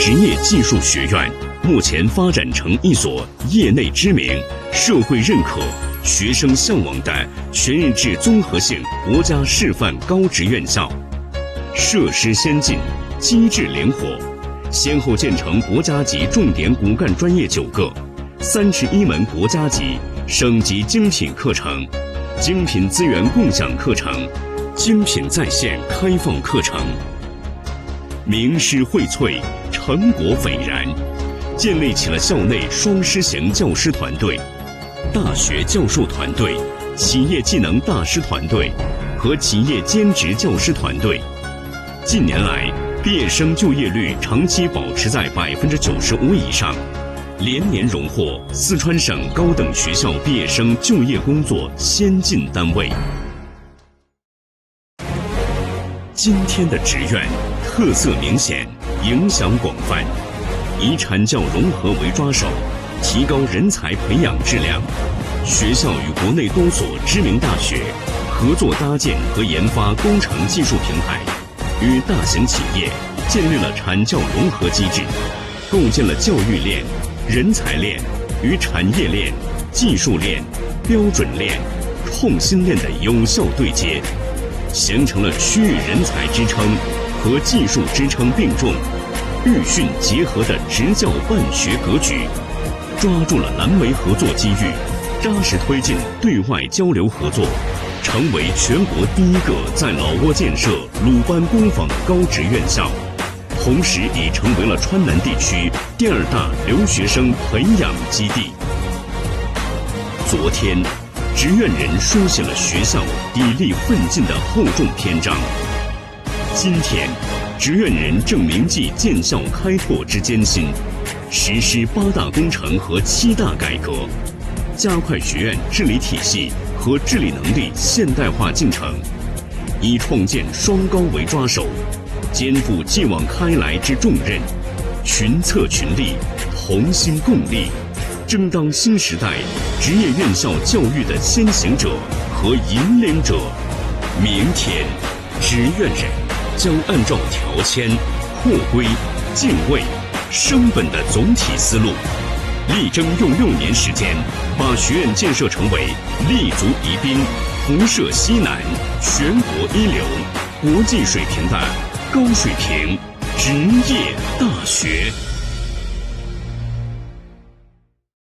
职业技术学院目前发展成一所业内知名、社会认可、学生向往的全日制综合性国家示范高职院校，设施先进，机制灵活，先后建成国家级重点骨干专业9个，31门国家级、省级精品课程，精品资源共享课程，精品在线开放课程。名师荟萃，成果斐然，建立起了校内双师型教师团队、大学教授团队、企业技能大师团队和企业兼职教师团队。近年来，毕业生就业率长期保持在95%以上，连年荣获四川省高等学校毕业生就业工作先进单位。今天的职院特色明显，影响广泛，以产教融合为抓手，提高人才培养质量。学校与国内多所知名大学合作搭建和研发工程技术平台，与大型企业建立了产教融合机制，构建了教育链、人才链与产业链、技术链、标准链、创新链的有效对接，形成了区域人才支撑和技术支撑并重、育训结合的职教办学格局，抓住了蓝莓合作机遇，扎实推进对外交流合作，成为全国第一个在老挝建设鲁班工坊高职院校，同时已成为了川南地区第2大留学生培养基地。昨天，职院人书写了学校砥砺奋进的厚重篇章。今天，职院人正铭记建校开拓之艰辛，实施8大工程和7大改革，加快学院治理体系和治理能力现代化进程，以创建双高为抓手，肩负继往开来之重任，群策群力，同心共力，争当新时代职业院校教育的先行者和引领者。明天，职院人将按照调迁、扩规、进位、升本的总体思路，力争用6年时间，把学院建设成为立足宜宾、辐射西南、全国一流、国际水平的高水平职业大学。